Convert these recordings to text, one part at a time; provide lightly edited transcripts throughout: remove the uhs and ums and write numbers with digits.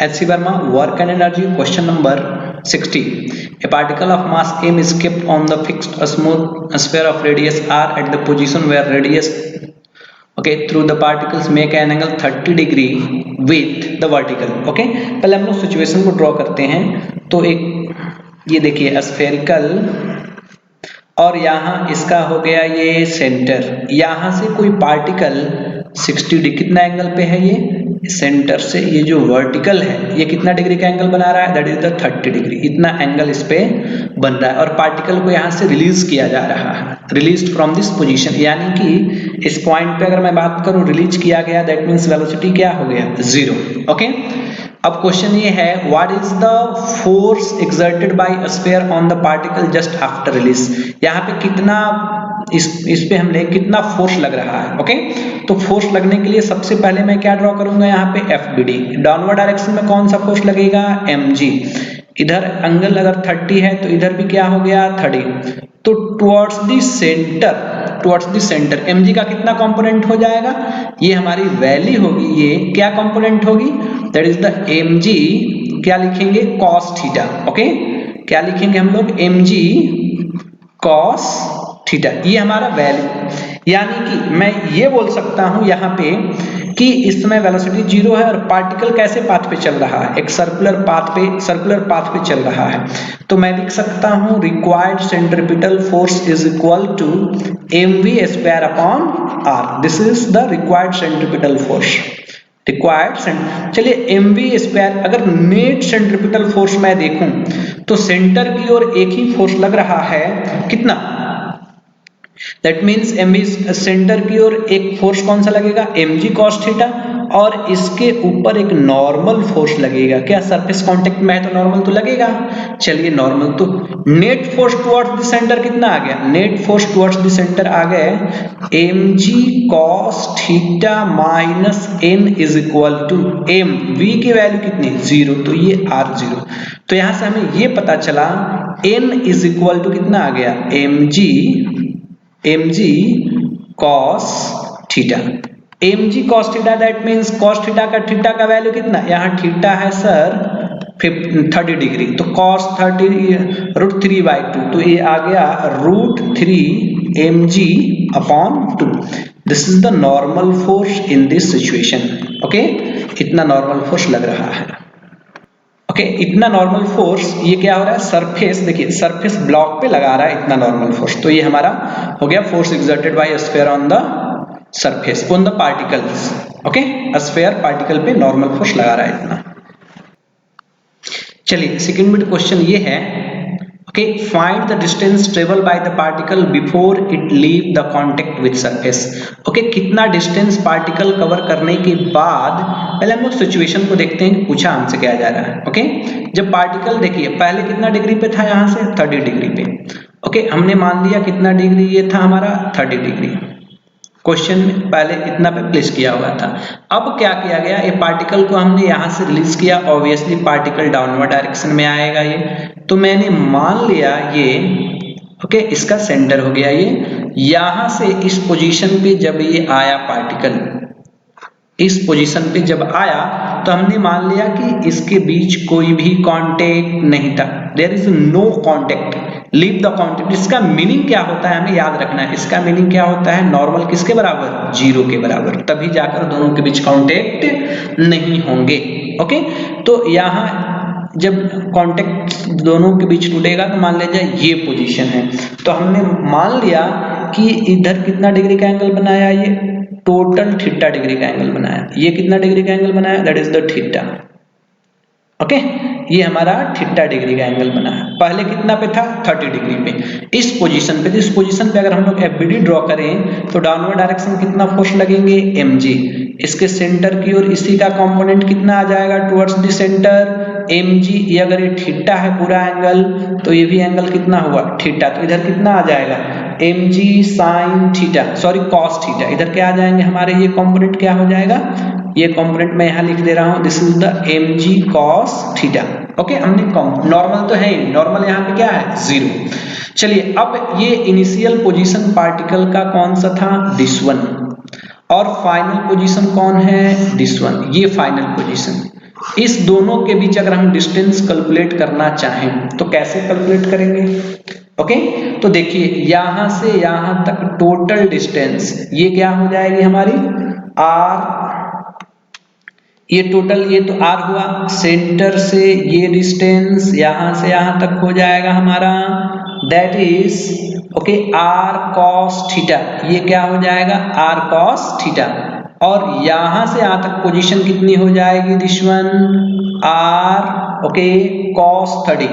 H.C. Verma, work and energy. Question number 60. A particle of mass m is kept on the fixed smooth sphere of radius r at the position where radius through the particles make an angle 30 degree with the vertical. पहले हम लोग situation को draw करते हैं। तो एक ये देखिए स्फेरिकल, और यहाँ इसका हो गया ये सेंटर, यहाँ से कोई पार्टिकल 60 डिग्री, कितना एंगल पे है ये सेंटर से, ये जो वर्टिकल है ये कितना डिग्री का एंगल बना रहा है, दैट इज द 30 डिग्री, इतना एंगल इस पे बन रहा है। और पार्टिकल को यहाँ से रिलीज किया जा रहा है, रिलीज फ्रॉम दिस पोजीशन, यानी कि इस पॉइंट पे अगर मैं बात करूं रिलीज किया गया, दैट मीन्स वेलोसिटी क्या हो गया, 0। ओके, अब क्वेश्चन ये है what is the force exerted by a sphere on the particle just after release, यहाँ पे कितना इस पे हमने कितना फोर्स लग रहा है। ओके, तो फोर्स लगने के लिए सबसे पहले मैं क्या ड्रॉ करूंगा, यहाँ पे FBD, डाउनवर्ड डायरेक्शन में कौन सा फोर्स लगेगा, mg, इधर एंगल अगर 30 है तो इधर भी क्या हो गया 30, तो टुवर्ड्स द सेंटर mg का कितना कंपोनेंट हो जाएगा, ये हमारी वैल्यू होगी, ये क्या कंपोनेंट होगी, दैट इज द mg, क्या लिखेंगे cos थीटा। ओके, क्या लिखेंगे हम लोग, mg cos थीटा, ये हमारा वैल्यू, यानी कि मैं ये बोल सकता हूं यहाँ पे कि इस समय वेलोसिटी 0 है और पार्टिकल कैसे पाथ पे चल रहा है, एक सर्कुलर पाथ पे चल रहा है। तो मैं लिख सकता हूं required centripetal force is equal to mv square upon r, this is the required centripetal force, चलिए mv स्क्वायर, अगर नेट सेंट्रीपिटल फोर्स मैं देखूं तो सेंटर की ओर एक ही फोर्स लग रहा है, कितना, दैट मीन्स mv सेंटर की ओर एक फोर्स कौन सा लगेगा, mg cos थीटा, और इसके ऊपर एक नॉर्मल फोर्स लगेगा, क्या सरफेस कांटेक्ट में है तो नॉर्मल तो लगेगा। चलिए नॉर्मल, तो net force towards the centre कितना आ गया, net force towards the centre आ गया mg cos theta minus n is equal to m, v की वैल्यू कितनी 0, तो ये r0, तो यहां से हमें ये पता चला n इज इक्वल टू कितना आ गया mg cos theta, mg cos theta, that means cos theta का वैल्यू कितना, यहाँ थीटा है सर 30 डिग्री, तो cos 30 √3/2, तो ये आ गया √3 mg upon 2, this is the normal force in this situation. Okay, इतना नॉर्मल फोर्स लग रहा है। ओके, इतना नॉर्मल फोर्स, ये क्या हो रहा है, सरफेस, देखिए सरफेस ब्लॉक पे लगा रहा है इतना नॉर्मल फोर्स, तो ये हमारा हो गया force exerted by sphere on the surface, on the particles. Okay, sphere particle पे नॉर्मल फोर्स लगा रहा है इतना। चलिए सेकंड बिट क्वेश्चन ये है, okay, find the distance travel by the particle before it leave the contact with surface. Okay, कितना distance particle cover करने के बाद, पहले हम लोग सिचुएशन को देखते हैं कि पूछा हमसे क्या जा रहा है। ओके, जब पार्टिकल देखिए पहले कितना डिग्री पे था, यहाँ से 30 डिग्री पे। ओके, हमने मान लिया कितना डिग्री ये था हमारा 30 डिग्री, क्वेश्चन में पहले इतना पे प्लेस किया हुआ था। अब क्या किया गया, ये पार्टिकल को हमने यहाँ से रिलीज किया, ऑब्वियसली पार्टिकल डाउनवर्ड डायरेक्शन में आएगा ये, तो मैंने मान लिया ये, ओके, इसका सेंटर हो गया ये, यहाँ से इस पोजीशन पे जब ये आया पार्टिकल, इस पोजीशन पे जब आया तो हमने मान लिया कि इसके बीच कोई भी कांटेक्ट नहीं था, there is no contact, leave the contact. इसका मीनिंग क्या होता है हमें याद रखना है, इसका मीनिंग क्या होता है, नॉर्मल किसके बराबर, 0 के बराबर, तभी जाकर दोनों के बीच कांटेक्ट नहीं होंगे। ओके, तो यहाँ जब कांटेक्ट दोनों के बीच टूटेगा तो मान लीजिए ये पोजीशन है, तो हमने मान लिया कि इधर कितना डिग्री का एंगल बनाया, ये टोटल थीटा डिग्री का एंगल बनाया, ये कितना डिग्री का एंगल बनाया, that is the theta. Okay, ये हमारा थीटा डिग्री का एंगल बना है, पहले कितना पे था 30 डिग्री पे, इस पोजीशन पे, इस पोजीशन पे अगर हम लोग FBD ड्रॉ करें तो डाउनवर्ड डायरेक्शन कितना फोर्स लगेंगे mg, इसके सेंटर की ओर इसी का कंपोनेंट कितना आ जाएगा टुवर्ड्स द सेंटर mg, ये अगर ये थीटा है पूरा एंगल तो ये भी एंगल कितना हुआ थीटा, तो इधर कितना आ जाएगा mg sin theta, sorry cos theta, इधर क्या आ जाएंगे हमारे, ये कंपोनेंट क्या हो जाएगा, ये कंपोनेंट मैं यहाँ लिख दे रहा हूँ, this is the mg cos theta. Okay, हमने नॉर्मल तो है, नॉर्मल यहाँ पे क्या है 0। चलिए अब ये इनिशियल पोजीशन पार्टिकल का कौन सा था, दिस वन, और फाइनल पोजीशन कौन है, दिस वन, ये फाइनल पोजीशन। इस दोनों के बीच अगर हम डिस्टेंस कैलकुलेट करना चाहें तो कैसे कैलकुलेट करेंगे? ओके, तो देखिए यहां से यहां तक टोटल डिस्टेंस ये क्या हो जाएगी हमारी r, ये टोटल ये तो r हुआ, सेंटर से ये डिस्टेंस यहां से यहां तक हो जाएगा हमारा, that is okay r cos theta, ये क्या हो जाएगा r cos थीटा, और यहां से यहां तक पोजीशन कितनी हो जाएगी this one r okay cos 30,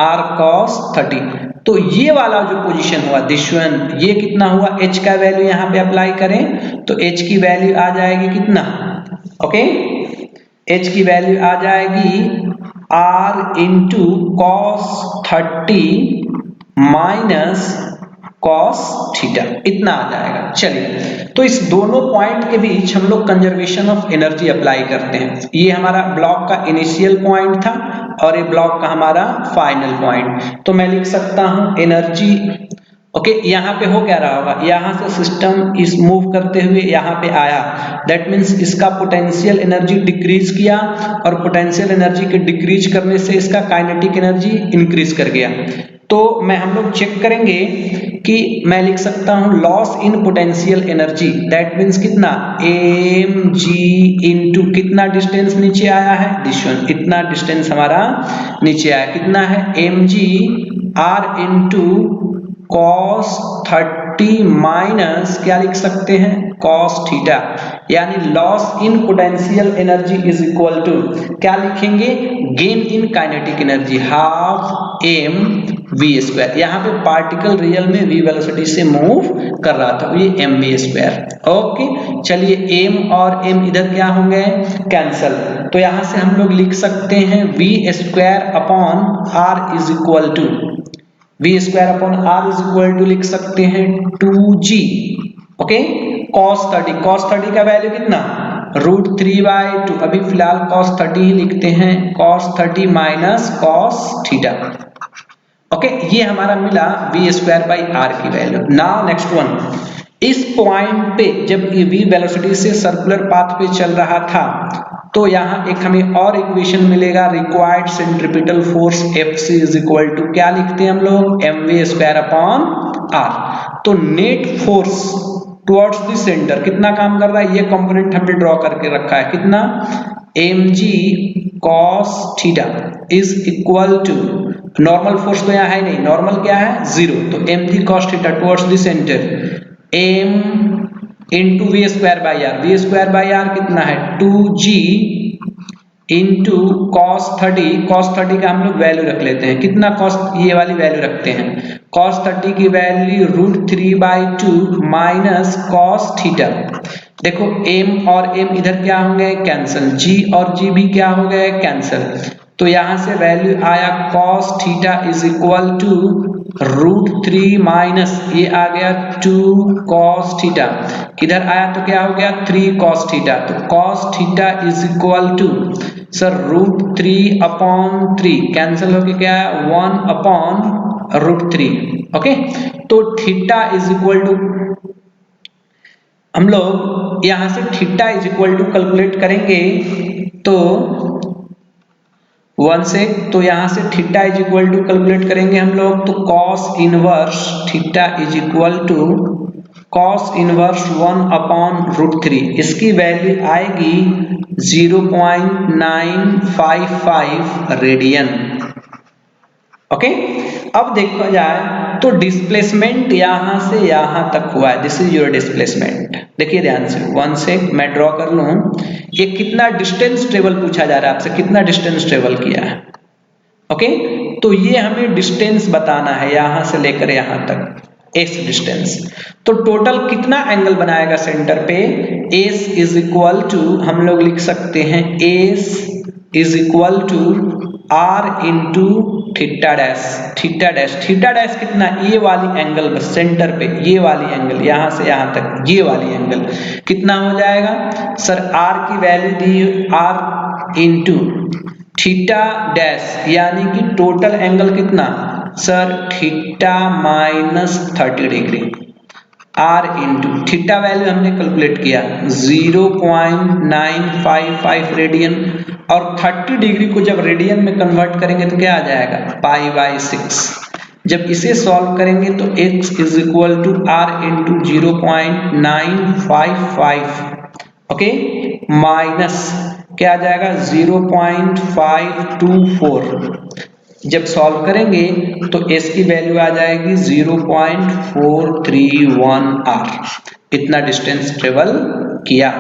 r cos 30। तो ये वाला जो पोजीशन हुआ दिस वन, ये कितना हुआ, h का वैल्यू यहाँ पे अप्लाई करें तो h की वैल्यू आ जाएगी कितना, ओके h की वैल्यू आ जाएगी r into cos 30 minus cos theta, इतना आ जाएगा। चलिए तो इस दोनों पॉइंट के बीच हम लोग कंजर्वेशन ऑफ एनर्जी अप्लाई करते हैं। ये हमारा ब्लॉक का इनिशियल पॉइंट था और ये ब्लॉक का हमारा फाइनल पॉइंट, तो मैं लिख सकता हूं एनर्जी ओके यहाँ पे हो क्या रहा होगा, यहाँ से सिस्टम इस मूव करते हुए यहाँ पे आया, दैट मीन्स इसका पोटेंशियल एनर्जी डिक्रीज किया और पोटेंशियल एनर्जी के डिक्रीज करने से इसका काइनेटिक एनर्जी इंक्रीज कर गया। तो मैं हम लोग चेक करेंगे कि मैं लिख सकता हूं loss in potential energy, that means कितना एम जी इंटू कितना डिस्टेंस नीचे आया है दिस वन, इतना डिस्टेंस हमारा नीचे आया, कितना है M G R into cos 30 minus क्या लिख सकते हैं cos थीटा, यानी loss in potential energy is equal to क्या लिखेंगे gain in kinetic energy half M V square, यहाँ पे पार्टिकल रियल में v वेलोसिटी से मूव कर रहा था, ये एम वी स्क्वायर। ओके चलिए m और m इधर क्या होंगे कैंसल, तो यहाँ से हम लोग लिख सकते हैं v square upon r is equal to v square upon r is equal to लिख सकते हैं 2g ओके cos 30 का वैल्यू कितना √3/2, अभी फिलहाल cos 30 ही लिखते हैं, cos 30 minus cos theta. Okay ये हमारा मिला v स्क्वायर बाई r की वैल्यू। नाउ नेक्स्ट वन, इस पॉइंट पे जब ये v वेलोसिटी से सर्कुलर पाथ पे चल रहा था तो यहाँ एक हमें और इक्वेशन मिलेगा required centripetal force Fc is equal to क्या लिखते हैं हम लोग mv स्क्वायर अपॉन r। तो net force towards the centre कितना काम कर रहा है, ये कंपोनेंट हमने ड्रॉ करके रखा है, कितना mg cos theta is equal to, normal force तो यहाँ है नहीं, नॉर्मल क्या है 0, तो mg cos theta towards the centre m into V square by R कितना है 2g इंटू cos 30 का हम लोग वैल्यू रख लेते हैं, कितना cos, ये वाली वैल्यू रखते हैं, cos 30 की वैल्यू √3/2 माइनस cos थीटा। देखो m और m इधर क्या होंगे कैंसिल, g और g भी क्या हो गए कैंसिल, तो यहां से वैल्यू आया cos theta is equal to √3 minus ये आ गया 2 cos थीटा, इधर आया तो क्या हो गया 3 cos थीटा, तो cos theta is equal to sir √3 upon 3 cancel होके क्या है 1 अपॉन √3। ओके तो थीटा इज इक्वल टू, हम लोग यहां से theta is equal to calculate करेंगे तो 1 से, तो यहां से theta is equal to calculate करेंगे हम लोग तो cos inverse theta is equal to cos inverse 1 upon √3, इसकी वैल्यू आएगी 0.955 रेडियन। ओके अब देखा जाए तो डिस्प्लेसमेंट यहां से यहां तक हुआ है, दिस इज योर डिस्प्लेसमेंट। देखिए ध्यान से 1 से मैं ड्रॉ कर लूं, ये कितना डिस्टेंस ट्रेवल पूछा जा रहा है आपसे, कितना डिस्टेंस ट्रेवल किया है। ओके तो ये हमें डिस्टेंस बताना है यहां से लेकर यहां तक s डिस्टेंस, तो टोटल कितना एंगल बनाएगा सेंटर पे, s इज इक्वल टू हम लोग लिख सकते हैं s is equal to r into theta dash कितना, ये वाली एंगल बस सेंटर पे, ये वाली एंगल यहां से यहां तक ये वाली एंगल कितना हो जाएगा सर, r की वैल्यू दी r इंटू थीटा डैश, यानी कि टोटल एंगल कितना sir theta minus 30 degree. r into theta value हमने कैलकुलेट किया 0.955 रेडियन और 30 डिग्री को जब रेडियन में कन्वर्ट करेंगे तो क्या आ जाएगा π/6। जब इसे सॉल्व करेंगे तो x is equal to r into 0.955 okay minus क्या आ जाएगा 0.524। जब सॉल्व करेंगे तो s की वैल्यू आ जाएगी 0.431 r। इतना डिस्टेंस ट्रेवल किया।